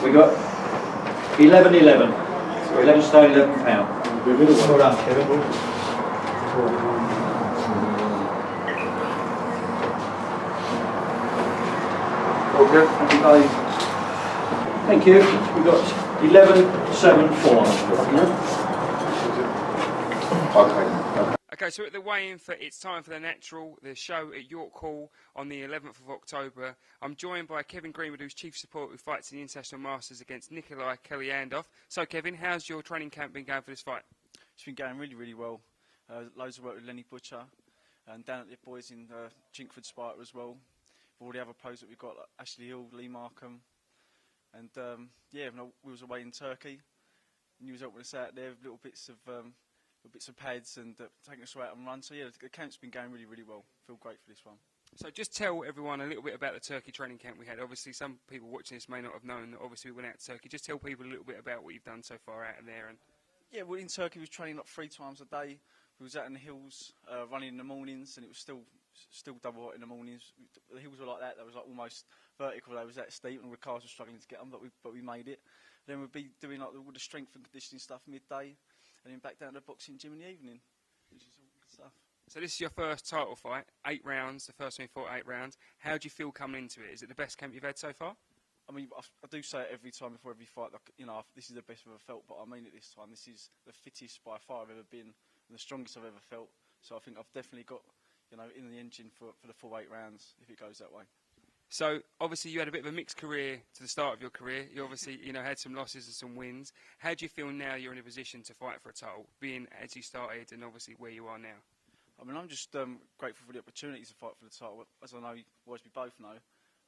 We got 11-11. So 11 stone, 11 pound. Well done, Kevin. All good. Happy days. Thank you. We got 11-7-4. Okay. Okay, so at the weigh-in for It's Time for the Natural, the show at York Hall on the 11th of October, I'm joined by Kevin Greenwood, who's chief support, who fights in the International Masters against Kolyandov. So, Kevin, how's your training camp been going for this fight? It's been going really, really well. Loads of work with Lenny Butcher and down at the boys in Greenwood Sparta as well. For all the other pros that we've got, like Ashley Hill, Lee Markham, and yeah, we was away in Turkey. And you was helping us out there with little bits of pads and taking us right and run. So yeah, the camp's been going really, really well. Feel great for this one. So just tell everyone a little bit about the Turkey training camp we had. Obviously, some people watching this may not have known that obviously we went out to Turkey. Just tell people a little bit about what you've done so far out of there. And yeah, well, in Turkey we was training like 3 times a day. We was out in the hills running in the mornings, and it was still double hot in the mornings. The hills were like that. They was like almost vertical. They was that steep, and the cars were struggling to get them, but we made it. Then we'd be doing like all the strength and conditioning stuff midday, and then back down to the boxing gym in the evening, which is all good stuff. So this is your first title fight, 8 rounds. The first one you fought 8 rounds. How do you feel coming into it? Is it the best camp you've had so far? I mean, I do say it every time before every fight. Like, you know, this is the best I've ever felt, but I mean it this time. This is the fittest by far I've ever been, and the strongest I've ever felt. So I think I've definitely got, you know, in the engine for the full 8 rounds if it goes that way. So obviously you had a bit of a mixed career to the start of your career. You obviously, you know, had some losses and some wins. How do you feel now you're in a position to fight for a title, being as you started and obviously where you are now? I mean, I'm just grateful for the opportunity to fight for the title. As I know, as we both know,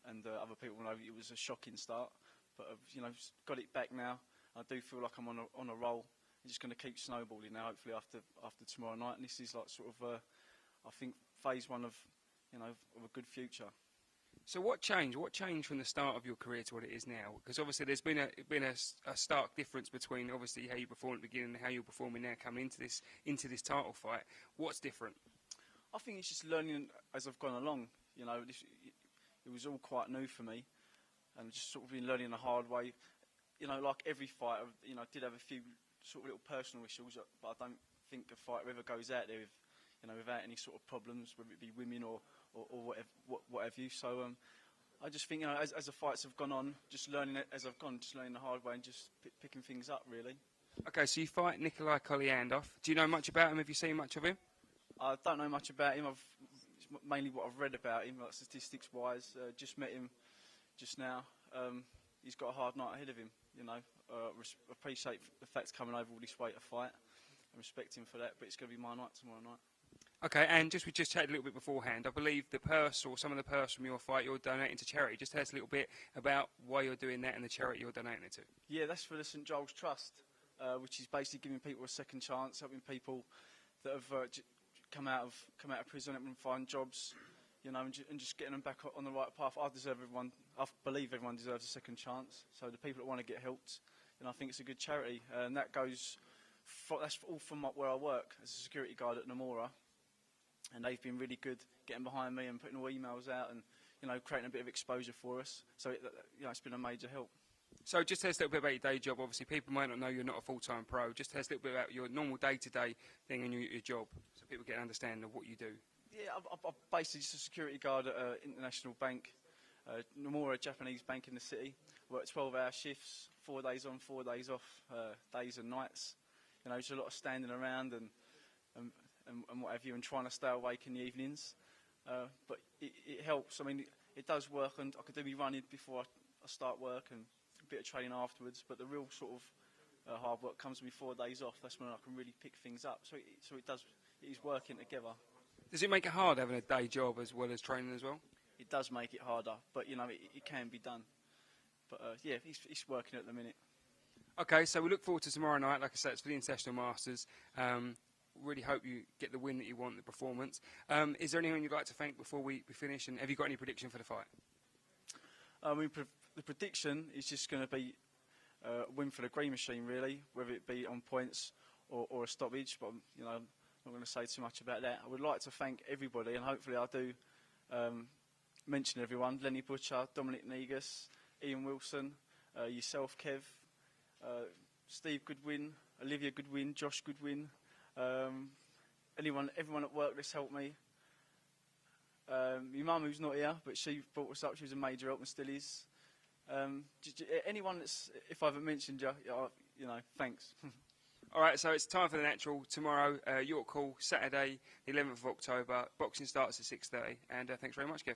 and other people know, it was a shocking start. But you know, got it back now. I do feel like I'm on a roll. I'm just going to keep snowballing now. Hopefully after tomorrow night, and this is like sort of, I think, phase 1 of, you know, of a good future. So what changed? What changed from the start of your career to what it is now? Because obviously there's been a stark difference between obviously how you performed at the beginning and how you're performing now coming into this title fight. What's different? I think it's just learning as I've gone along. You know, it was all quite new for me, and just sort of been learning the hard way. You know, like every fight, you know, I did have a few sort of little personal issues, but I don't think a fighter ever goes out there with, you know, without any sort of problems, whether it be women or what have you. So I just think, you know, as the fights have gone on, just learning it as I've gone, just learning the hard way and just picking things up, really. Okay, so you fight Kolyandov. Do you know much about him? Have you seen much of him? I don't know much about him. It's mainly what I've read about him, like statistics-wise. Just met him just now. He's got a hard night ahead of him, you know. Appreciate the fact coming over all this way to fight and respect him for that, but it's going to be my night tomorrow night. Okay, and we just chatted a little bit beforehand. I believe the purse or some of the purse from your fight you're donating to charity. Just tell us a little bit about why you're doing that and the charity you're donating it to. Yeah, that's for the St Giles Trust, which is basically giving people a second chance, helping people that have come out of prison and find jobs, you know, and just getting them back on the right path. I believe everyone deserves a second chance. So the people that want to get helped, and I think it's a good charity, and that goes. That's all from where I work as a security guard at Namora. And they've been really good getting behind me and putting all emails out and, you know, creating a bit of exposure for us. So, you know, it's been a major help. So just tell us a little bit about your day job. Obviously, people might not know you're not a full-time pro. Just tell us a little bit about your normal day-to-day thing and your job so people get an understanding of what you do. Yeah, I'm basically just a security guard at an international bank, Namora, a Japanese bank in the city. Work 12-hour shifts, 4 days on, 4 days off, days and nights. You know, there's a lot of standing around and what have you, and trying to stay awake in the evenings. But it helps. I mean, it does work, and I could do me running before I start work and a bit of training afterwards. But the real sort of hard work comes with me 4 days off. That's when I can really pick things up. So it is working together. Does it make it hard having a day job as well as training as well? It does make it harder, but, you know, it can be done. But, yeah, it's working at the minute. Okay, so we look forward to tomorrow night. Like I said, it's for the International Masters. Really hope you get the win that you want, the performance. Is there anyone you'd like to thank before we finish? And have you got any prediction for the fight? I mean, the prediction is just going to be a win for the Green Machine, really, whether it be on points or a stoppage. But, you know, I'm not going to say too much about that. I would like to thank everybody, and hopefully I do mention everyone. Lenny Butcher, Dominic Negus, Ian Wilson, yourself, Kev, Steve Goodwin, Olivia Goodwin, Josh Goodwin, everyone at work that's helped me. My mum, who's not here, but she brought us up. She was a major help and still is. Anyone that's, if I haven't mentioned you, thanks. All right, so it's time for the natural tomorrow. York Hall, Saturday, the 11th of October. Boxing starts at 6:30, and thanks very much, Kev.